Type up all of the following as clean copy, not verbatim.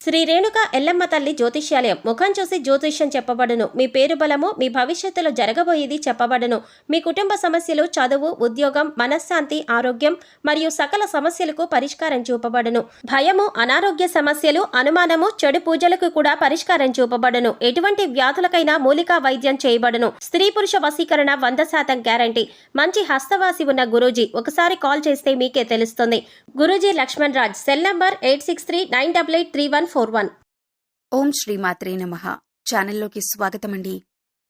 శ్రీ రేణుక ఎల్లమ్మ తల్లి జ్యోతిష్యాలయం. ముఖం చూసి జ్యోతిష్యం చెప్పబడును. మీ పేరు బలము, మీ భవిష్యత్తులో జరగబోయేది చెప్పబడును. మీ కుటుంబ సమస్యలు, చదువు, ఉద్యోగం, మనశ్శాంతి, ఆరోగ్యం మరియు సకల సమస్యలకు పరిష్కారం చూపబడును. భయము, అనారోగ్య సమస్యలు, అనుమానము, చెడు పూజలకు కూడా పరిష్కారం చూపబడును. ఎటువంటి వ్యాధులకైనా మూలికా వైద్యం చేయబడును. స్త్రీ పురుష వశీకరణ 100% గ్యారంటీ. మంచి హస్తవాసి ఉన్న గురూజీ. ఒకసారి కాల్ చేస్తే మీకే తెలుస్తుంది. గురూజీ లక్ష్మణ్ రాజ్. Cell number 8639883141. ఓం శ్రీమాత్రే నమః. ఛానల్లోకి స్వాగతమండి.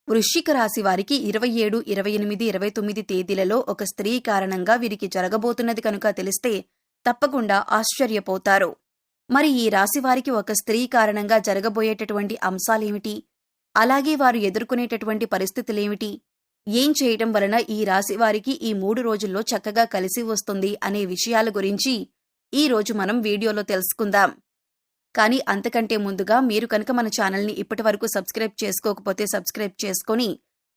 వృశ్చిక రాశి వారికి 27, 28, 29 తేదీలలో ఒక స్త్రీ కారణంగా వీరికి జరగబోతున్నది కనుక తెలిస్తే తప్పకుండా ఆశ్చర్యపోతారు. మరి ఈ రాశి వారికి ఒక స్త్రీ కారణంగా జరగబోయేటటువంటి అంశాలేమిటి, అలాగే వారు ఎదుర్కొనేటటువంటి పరిస్థితులేమిటి, ఏం చేయటం వలన ఈ రాశి వారికి ఈ 3 రోజుల్లో చక్కగా కలిసి వస్తుంది అనే విషయాల గురించి ఈ రోజు మనం వీడియోలో తెలుసుకుందాం. కానీ అంతకంటే ముందుగా మీరు కనుక మన ఛానల్ని ఇప్పటివరకు సబ్స్క్రైబ్ చేసుకోకపోతే సబ్స్క్రైబ్ చేసుకొని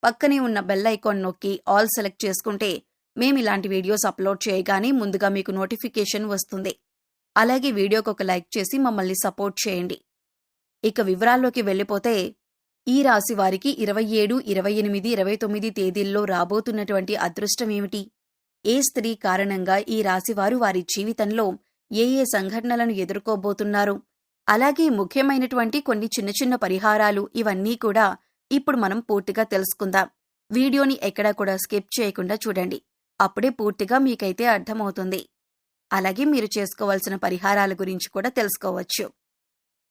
పక్కనే ఉన్న బెల్ ఐకాన్ నొక్కి ఆల్ సెలెక్ట్ చేసుకుంటే మేము ఇలాంటి వీడియోస్ అప్లోడ్ చేయగానే ముందుగా మీకు నోటిఫికేషన్ వస్తుంది. అలాగే వీడియోకి ఒక లైక్ చేసి మమ్మల్ని సపోర్ట్ చేయండి. ఇక వివరాల్లోకి వెళ్ళిపోతే ఈ రాశి వారికి 27, 28, 29 తేదీల్లో రాబోతున్నటువంటి అదృష్టం ఏమిటి, ఏ స్త్రీ కారణంగా ఈ రాశివారు వారి జీవితంలో ఏ సంఘటనలను ఎదుర్కోబోతున్నారు, అలాగే ముఖ్యమైనటువంటి కొన్ని చిన్న చిన్న పరిహారాలు, ఇవన్నీ కూడా ఇప్పుడు మనం పూర్తిగా తెలుసుకుందాం. వీడియోని ఎక్కడా కూడా స్కిప్ చేయకుండా చూడండి. అప్పుడే పూర్తిగా మీకైతే అర్థమవుతుంది. అలాగే మీరు చేసుకోవాల్సిన పరిహారాల గురించి కూడా తెలుసుకోవచ్చు.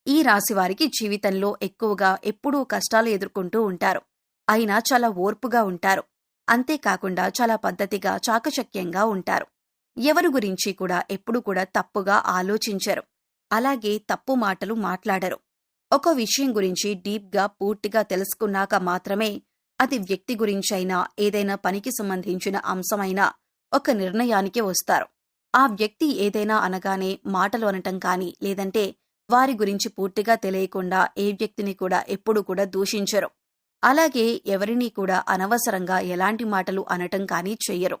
ఈ రాశి వారికి జీవితంలో ఎక్కువగా ఎప్పుడూ కష్టాలు ఎదుర్కొంటూ ఉంటారు. అయినా చాలా ఓర్పుగా ఉంటారు. అంతేకాకుండా చాలా పద్ధతిగా, చాకచక్యంగా ఉంటారు. ఎవరి గురించి కూడా ఎప్పుడూ కూడా తప్పుగా ఆలోచించరు. అలాగే తప్పు మాటలు మాట్లాడరు. ఒక విషయం గురించి డీప్గా పూర్తిగా తెలుసుకున్నాక మాత్రమే అది వ్యక్తి గురించైనా ఏదైనా పనికి సంబంధించిన అంశమైనా ఒక నిర్ణయానికి వస్తారు. ఆ వ్యక్తి ఏదైనా అనగానే మాటలు అనటం కానీ, లేదంటే వారి గురించి పూర్తిగా తెలియకుండా ఏ వ్యక్తిని కూడా ఎప్పుడూ కూడా దూషించరు. అలాగే ఎవరినీ కూడా అనవసరంగా ఎలాంటి మాటలు అనటం కానీ చెయ్యరు.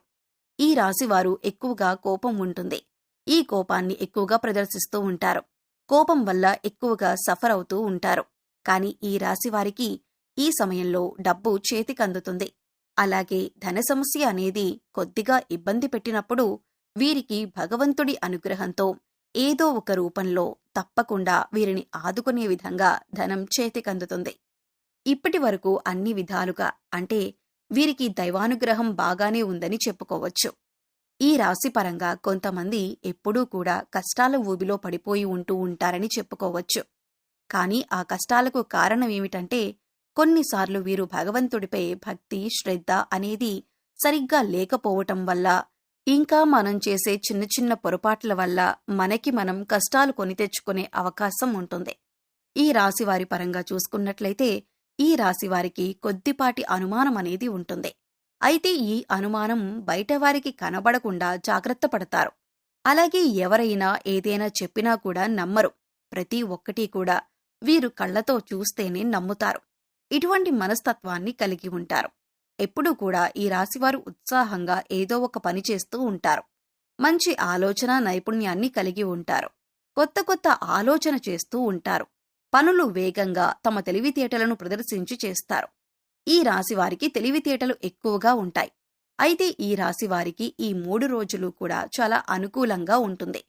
ఈ రాశివారు ఎక్కువగా కోపం ఉంటుంది. ఈ కోపాన్ని ఎక్కువగా ప్రదర్శిస్తూ ఉంటారు. కోపం వల్ల ఎక్కువగా సఫర్ అవుతూ ఉంటారు. కానీ ఈ రాశివారికి ఈ సమయంలో డబ్బు చేతికందుతుంది. అలాగే ధన సమస్య అనేది కొద్దిగా ఇబ్బంది పెట్టినప్పుడు వీరికి భగవంతుడి అనుగ్రహంతో ఏదో ఒక రూపంలో తప్పకుండా వీరిని ఆదుకునే విధంగా ధనం చేతికందుతుంది. ఇప్పటి వరకు అన్ని విధాలుగా అంటే వీరికి దైవానుగ్రహం బాగానే ఉందని చెప్పుకోవచ్చు. ఈ రాశిపరంగా కొంతమంది ఎప్పుడూ కూడా కష్టాల ఊబిలో పడిపోయి ఉంటూ ఉంటారని చెప్పుకోవచ్చు. కానీ ఆ కష్టాలకు కారణమేమిటంటే కొన్నిసార్లు వీరు భగవంతుడిపై భక్తి, శ్రద్ధ అనేది సరిగ్గా లేకపోవటం వల్ల, ఇంకా మనం చేసే చిన్న చిన్న పొరపాట్ల వల్ల మనకి మనం కష్టాలు కొని తెచ్చుకునే అవకాశం ఉంటుంది. ఈ రాశివారి పరంగా చూసుకున్నట్లయితే ఈ రాశివారికి కొద్దిపాటి అనుమానం అనేది ఉంటుంది. అయితే ఈ అనుమానం బయటవారికి కనబడకుండా జాగ్రత్త పడతారు. అలాగే ఎవరైనా ఏదైనా చెప్పినా కూడా నమ్మరు. ప్రతి ఒక్కటి కూడా వీరు కళ్లతో చూస్తేనే నమ్ముతారు. ఇటువంటి మనస్తత్వాన్ని కలిగి ఉంటారు. ఎప్పుడూ కూడా ఈ రాశివారు ఉత్సాహంగా ఏదో ఒక పని చేస్తూ ఉంటారు. మంచి ఆలోచన నైపుణ్యాన్ని కలిగి ఉంటారు. కొత్త కొత్త ఆలోచన చేస్తూ ఉంటారు. పనులు వేగంగా తమ తెలివితేటలను ప్రదర్శించి చేస్తారు. ఈ రాశివారికి తెలివితేటలు ఎక్కువగా ఉంటాయి. అయితే ఈ రాశివారికి ఈ 3 రోజులు కూడా చాలా అనుకూలంగా ఉంటుంది.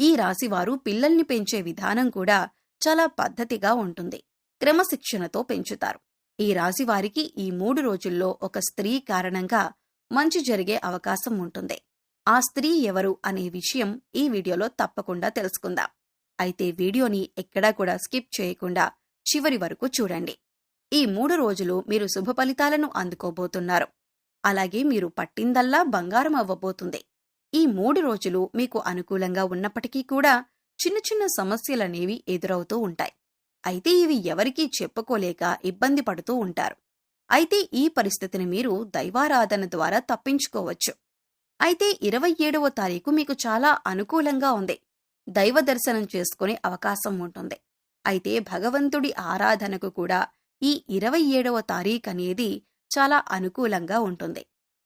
ఈ రాశివారు పిల్లల్ని పెంచే విధానం కూడా చాలా పద్ధతిగా ఉంటుంది. క్రమశిక్షణతో పెంచుతారు. ఈ రాశివారికి ఈ 3 రోజుల్లో ఒక స్త్రీ కారణంగా మంచి జరిగే అవకాశం ఉంటుంది. ఆ స్త్రీ ఎవరు అనే విషయం ఈ వీడియోలో తప్పకుండా తెలుసుకుందాం. అయితే వీడియోని ఎక్కడా కూడా స్కిప్ చేయకుండా చివరి వరకు చూడండి. ఈ 3 రోజులు మీరు శుభ ఫలితాలను అందుకోబోతున్నారు. అలాగే మీరు పట్టిందల్లా బంగారం అవ్వబోతుంది. ఈ 3 రోజులు మీకు అనుకూలంగా ఉన్నప్పటికీ కూడా చిన్న చిన్న సమస్యలనేవి ఎదురవుతూ ఉంటాయి. అయితే ఇవి ఎవరికీ చెప్పుకోలేక ఇబ్బంది పడుతూ ఉంటారు. అయితే ఈ పరిస్థితిని మీరు దైవారాధన ద్వారా తప్పించుకోవచ్చు. అయితే 27వ తారీఖు మీకు చాలా అనుకూలంగా ఉంది. దైవ దర్శనం చేసుకునే అవకాశం ఉంటుంది. అయితే భగవంతుడి ఆరాధనకు కూడా ఈ 27వ తారీఖు అనేది చాలా అనుకూలంగా ఉంటుంది.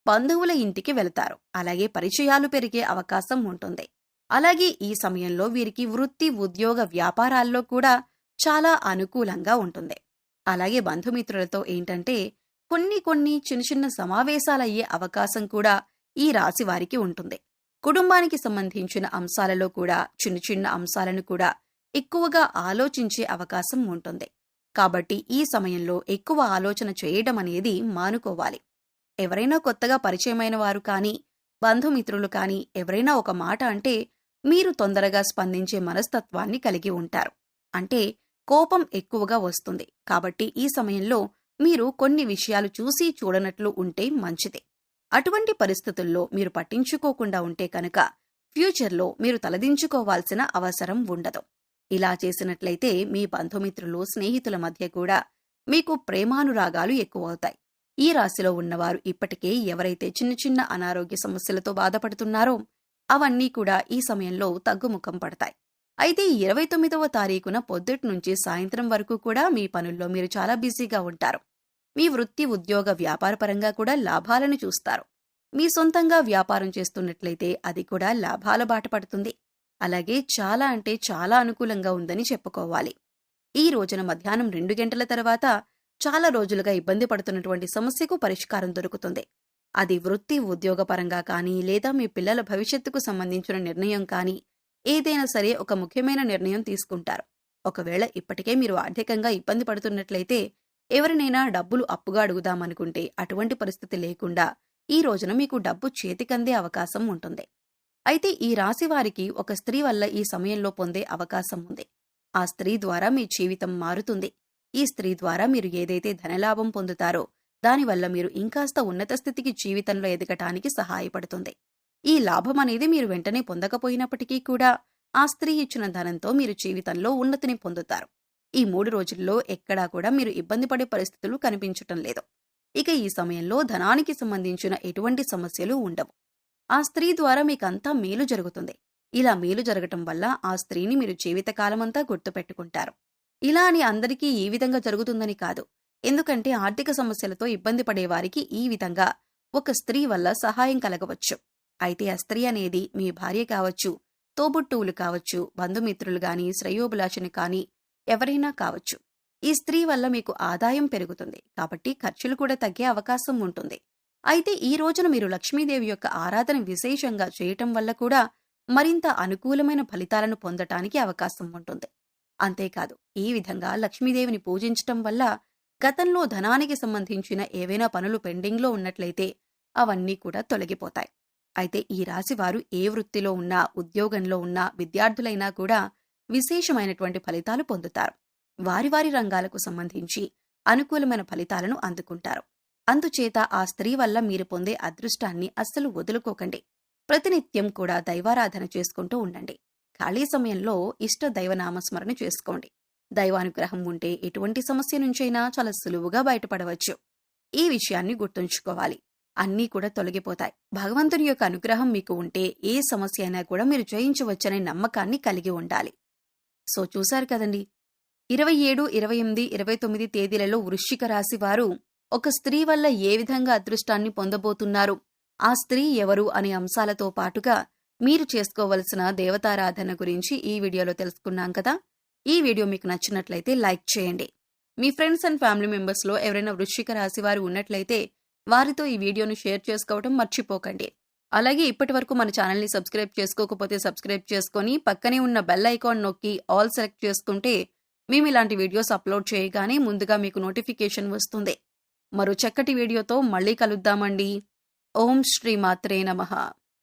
బంధువుల ఇంటికి వెళతారు. అలాగే పరిచయాలు పెరిగే అవకాశం ఉంటుంది. అలాగే ఈ సమయంలో వీరికి వృత్తి, ఉద్యోగ, వ్యాపారాల్లో కూడా చాలా అనుకూలంగా ఉంటుంది. అలాగే బంధుమిత్రులతో ఏంటంటే కొన్ని చిన్న చిన్న సమావేశాలయ్యే అవకాశం కూడా ఈ రాశి వారికి ఉంటుంది. కుటుంబానికి సంబంధించిన అంశాలలో కూడా చిన్న చిన్న అంశాలను కూడా ఎక్కువగా ఆలోచించే అవకాశం ఉంటుంది. కాబట్టి ఈ సమయంలో ఎక్కువ ఆలోచన చేయడం అనేది మానుకోవాలి. ఎవరైనా కొత్తగా పరిచయమైన వారు కానీ, బంధుమిత్రులు కానీ ఎవరైనా ఒక మాట అంటే మీరు తొందరగా స్పందించే మనస్తత్వాన్ని కలిగి ఉంటారు. అంటే కోపం ఎక్కువగా వస్తుంది. కాబట్టి ఈ సమయంలో మీరు కొన్ని విషయాలు చూసి చూడనట్లు ఉంటే మంచిది. అటువంటి పరిస్థితుల్లో మీరు పట్టించుకోకుండా ఉంటే కనుక ఫ్యూచర్లో మీరు తలదించుకోవాల్సిన అవసరం ఉండదు. ఇలా చేసినట్లయితే మీ బంధుమిత్రులు, స్నేహితుల మధ్య కూడా మీకు ప్రేమానురాగాలు ఎక్కువవుతాయి. ఈ రాశిలో ఉన్నవారు ఇప్పటికే ఎవరైతే చిన్న చిన్న అనారోగ్య సమస్యలతో బాధపడుతున్నారో అవన్నీ కూడా ఈ సమయంలో తగ్గుముఖం పడతాయి. అయితే 29వ తారీఖున పొద్దుటి నుంచి సాయంత్రం వరకు కూడా మీ పనుల్లో మీరు చాలా బిజీగా ఉంటారు. మీ వృత్తి, ఉద్యోగ, వ్యాపారపరంగా కూడా లాభాలను చూస్తారు. మీ సొంతంగా వ్యాపారం చేస్తున్నట్లయితే అది కూడా లాభాల బాట పడుతుంది. అలాగే చాలా అంటే చాలా అనుకూలంగా ఉందని చెప్పుకోవాలి. ఈ రోజున మధ్యాహ్నం 2 గంటల తర్వాత చాలా రోజులుగా ఇబ్బంది పడుతున్నటువంటి సమస్యకు పరిష్కారం దొరుకుతుంది. అది వృత్తి, ఉద్యోగపరంగా కానీ లేదా మీ పిల్లల భవిష్యత్తుకు సంబంధించిన నిర్ణయం కానీ ఏదైనా సరే ఒక ముఖ్యమైన నిర్ణయం తీసుకుంటారు. ఒకవేళ ఇప్పటికే మీరు ఆర్థికంగా ఇబ్బంది పడుతున్నట్లయితే ఎవరినైనా డబ్బులు అప్పుగా అడుగుదామనుకుంటే అటువంటి పరిస్థితి లేకుండా ఈ రోజున మీకు డబ్బు చేతికందే అవకాశం ఉంటుంది. అయితే ఈ రాశి వారికి ఒక స్త్రీ వల్ల ఈ సమయంలో పొందే అవకాశం ఉంది. ఆ స్త్రీ ద్వారా మీ జీవితం మారుతుంది. ఈ స్త్రీ ద్వారా మీరు ఏదైతే ధనలాభం పొందుతారో దానివల్ల మీరు ఇంకాస్త ఉన్నత స్థితికి జీవితంలో ఎదగటానికి సహాయపడుతుంది. ఈ లాభం అనేది మీరు వెంటనే పొందకపోయినప్పటికీ కూడా ఆ స్త్రీ ఇచ్చిన ధనంతో మీరు జీవితంలో ఉన్నతిని పొందుతారు. ఈ 3 రోజుల్లో ఎక్కడా కూడా మీరు ఇబ్బంది పడే పరిస్థితులు కనిపించటం లేదు. ఇక ఈ సమయంలో ధనానికి సంబంధించిన ఎటువంటి సమస్యలు ఉండవు. ఆ స్త్రీ ద్వారా మీకంతా మేలు జరుగుతుంది. ఇలా మేలు జరగటం వల్ల ఆ స్త్రీని మీరు జీవితకాలమంతా గుర్తుపెట్టుకుంటారు. ఇలా అని అందరికీ ఈ విధంగా జరుగుతుందని కాదు. ఎందుకంటే ఆర్థిక సమస్యలతో ఇబ్బంది పడేవారికి ఈ విధంగా ఒక స్త్రీ వల్ల సహాయం కలగవచ్చు. అయితే ఆ స్త్రీ అనేది మీ భార్య కావచ్చు, తోబుట్టువులు కావచ్చు, బంధుమిత్రులు గాని, శ్రేయోభిలాషిని కానీ ఎవరైనా కావచ్చు. ఈ స్త్రీ వల్ల మీకు ఆదాయం పెరుగుతుంది. కాబట్టి ఖర్చులు కూడా తగ్గే అవకాశం ఉంటుంది. అయితే ఈ రోజున మీరు లక్ష్మీదేవి యొక్క ఆరాధన విశేషంగా చేయటం వల్ల కూడా మరింత అనుకూలమైన ఫలితాలను పొందటానికి అవకాశం ఉంటుంది. అంతేకాదు ఈ విధంగా లక్ష్మీదేవిని పూజించటం వల్ల గతంలో ధనానికి సంబంధించిన ఏవైనా పనులు పెండింగ్లో ఉన్నట్లయితే అవన్నీ కూడా తొలగిపోతాయి. అయితే ఈ రాశివారు ఏ వృత్తిలో ఉన్నా, ఉద్యోగంలో ఉన్నా, విద్యార్థులైనా కూడా విశేషమైనటువంటి ఫలితాలు పొందుతారు. వారి వారి రంగాలకు సంబంధించి అనుకూలమైన ఫలితాలను అందుకుంటారు. అందుచేత ఆ స్త్రీ వల్ల మీరు పొందే అదృష్టాన్ని అస్సలు వదులుకోకండి. ప్రతినిత్యం కూడా దైవారాధన చేసుకుంటూ ఉండండి. ఖాళీ సమయంలో ఇష్ట దైవనామస్మరణ చేసుకోండి. దైవానుగ్రహం ఉంటే ఎటువంటి సమస్య నుంచైనా చాలా సులువుగా బయటపడవచ్చు. ఈ విషయాన్ని గుర్తుంచుకోవాలి. అన్నీ కూడా తొలగిపోతాయి. భగవంతుని యొక్క అనుగ్రహం మీకు ఉంటే ఏ సమస్య అయినా కూడా మీరు జయించవచ్చనే నమ్మకాన్ని కలిగి ఉండాలి. సో చూశారు కదండి, 27, 28, 29 తేదీలలో వృశ్చిక రాశి వారు ఒక స్త్రీ వల్ల ఏ విధంగా అదృష్టాన్ని పొందబోతున్నారు, ఆ స్త్రీ ఎవరు అనే అంశాలతో పాటుగా మీరు చేసుకోవలసిన దేవతారాధన గురించి ఈ వీడియోలో తెలుసుకున్నాం కదా. ఈ వీడియో మీకు నచ్చినట్లయితే లైక్ చేయండి. మీ ఫ్రెండ్స్ అండ్ ఫ్యామిలీ మెంబర్స్లో ఎవరైనా వృశ్చిక రాశి వారు ఉన్నట్లయితే వారితో ఈ వీడియోను షేర్ చేసుకోవడం మర్చిపోకండి. అలాగే ఇప్పటి వరకు మన ఛానల్ని సబ్స్క్రైబ్ చేసుకోకపోతే సబ్స్క్రైబ్ చేసుకొని పక్కనే ఉన్న బెల్ ఐకాన్ నొక్కి ఆల్ సెలెక్ట్ చేసుకుంటే మేము ఇలాంటి వీడియోస్ అప్లోడ్ చేయగానే ముందుగా మీకు నోటిఫికేషన్ వస్తుంది. మరో చక్కటి వీడియోతో మళ్ళీ కలుద్దామండి. ఓం శ్రీ మాత్రే నమః.